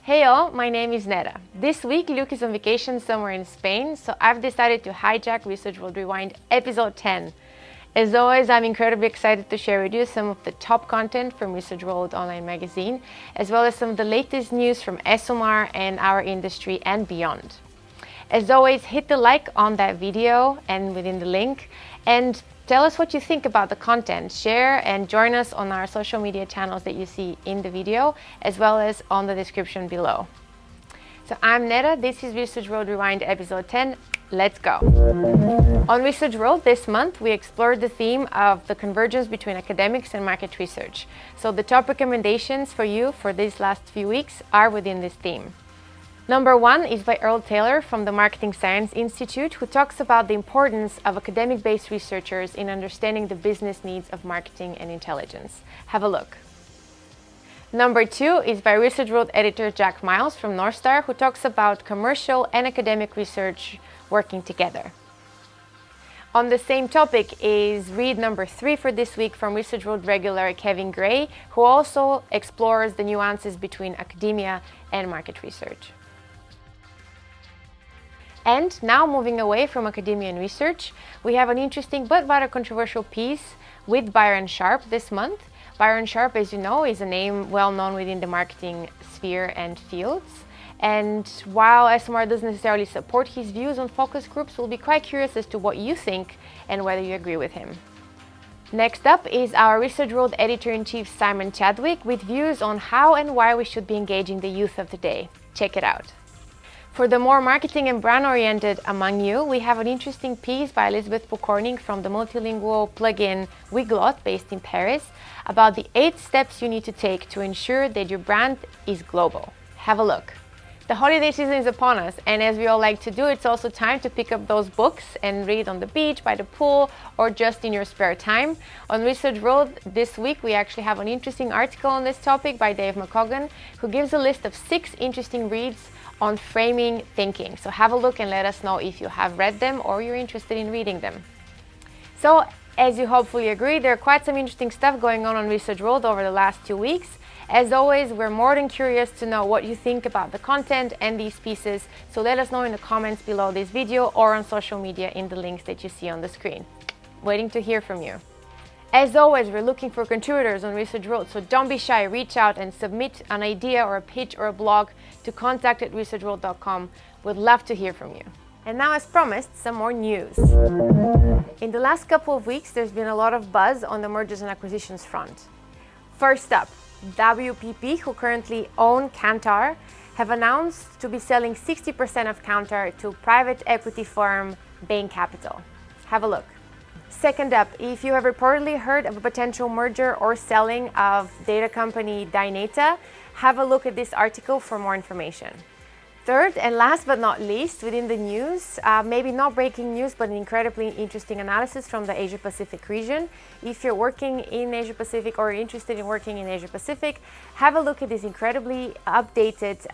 Hey all, my name is Neda. This week Luke is on vacation somewhere in Spain, so I've decided to hijack Research World Rewind episode 10. As always, I'm incredibly excited to share with you some of the top content from Research World Online Magazine, as well as some of the latest news from ESOMAR and our industry and beyond. As always, hit the like on that video and within the link, and tell us what you think about the content. Share and join us on our social media channels that you see in the video, as well as on the description below. So I'm Neda, this is Research World Rewind episode 10. Let's go. On Research World this month, we explored the theme of the convergence between academics and market research. So the top recommendations for you for these last few weeks are within this theme. Number 1 is by Earl Taylor from the Marketing Science Institute, who talks about the importance of academic-based researchers in understanding the business needs of marketing and intelligence. Have a look. Number 2 is by Research World editor Jack Miles from Northstar, who talks about commercial and academic research working together. On the same topic is read number 3 for this week from Research World regular Kevin Gray, who also explores the nuances between academia and market research. And now, moving away from academia and research, we have an interesting but rather controversial piece with Byron Sharp this month. Byron Sharp, as you know, is a name well known within the marketing sphere and fields. And while ESOMAR doesn't necessarily support his views on focus groups, we'll be quite curious as to what you think and whether you agree with him. Next up is our Research World Editor-in-Chief Simon Chadwick with views on how and why we should be engaging the youth of today. Check it out. For the more marketing and brand-oriented among you, we have an interesting piece by Elizabeth Pokornik from the multilingual plugin Wiglot, based in Paris, about the 8 steps you need to take to ensure that your brand is global. Have a look. The holiday season is upon us, and as we all like to do, it's also time to pick up those books and read on the beach, by the pool, or just in your spare time. On Research World this week, we actually have an interesting article on this topic by Dave McCoggan, who gives a list of 6 interesting reads on framing thinking. So have a look and let us know if you have read them or you're interested in reading them. So, as you hopefully agree, there are quite some interesting stuff going on Research World over the last 2 weeks. As always, we're more than curious to know what you think about the content and these pieces, so let us know in the comments below this video or on social media in the links that you see on the screen. Waiting to hear from you. As always, we're looking for contributors on Research World, so don't be shy, reach out and submit an idea or a pitch or a blog to contact@researchworld.com. We'd love to hear from you. And now, as promised, some more news. In the last couple of weeks, there's been a lot of buzz on the mergers and acquisitions front. First up, WPP, who currently own Kantar, have announced to be selling 60% of Kantar to private equity firm Bain Capital. Have a look. Second up, if you have reportedly heard of a potential merger or selling of data company Dynata, have a look at this article for more information. Third, and last but not least, within the news, maybe not breaking news, but an incredibly interesting analysis from the Asia Pacific region. If you're working in Asia Pacific or interested in working in Asia Pacific, have a look at this incredibly updated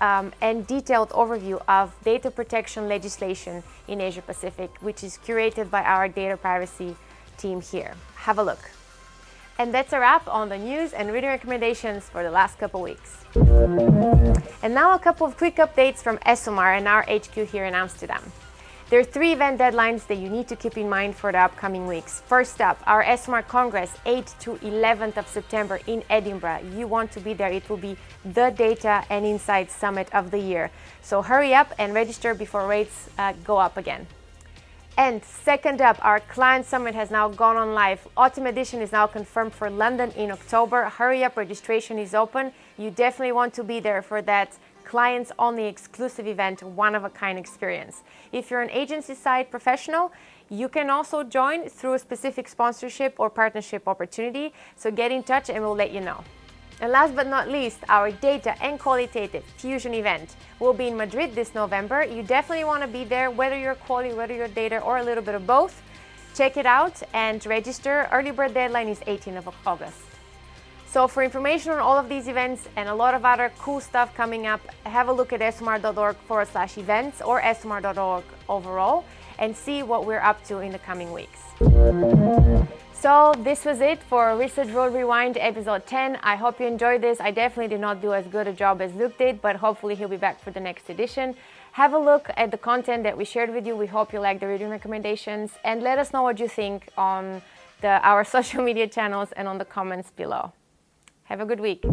and detailed overview of data protection legislation in Asia Pacific, which is curated by our data privacy team here. Have a look. And that's a wrap on the news and reading recommendations for the last couple weeks. And now a couple of quick updates from ESOMAR and our HQ here in Amsterdam. There are 3 event deadlines that you need to keep in mind for the upcoming weeks. First up, our ESOMAR Congress, 8th to 11th of September in Edinburgh. You want to be there. It will be the Data and Insights Summit of the year. So hurry up and register before rates go up again. And second up, our Client Summit has now gone on live. Autumn edition is now confirmed for London in October. Hurry up, registration is open. You definitely want to be there for that clients-only exclusive event, one-of-a-kind experience. If you're an agency-side professional, you can also join through a specific sponsorship or partnership opportunity. So get in touch and we'll let you know. And last but not least, our Data and Qualitative Fusion event will be in Madrid this November. You definitely want to be there, whether you're quality, whether you're data, or a little bit of both. Check it out and register. Early bird deadline is 18th of August. So for information on all of these events and a lot of other cool stuff coming up, have a look at esomar.org/events or esomar.org overall. and see what we're up to in the coming weeks. So this was it for Research Road Rewind episode 10. I hope you enjoyed this. I definitely did not do as good a job as Luke did, but hopefully he'll be back for the next edition. Have a look at the content that we shared with you. We hope you like the reading recommendations, and let us know what you think on our social media channels and on the comments below. Have a good week.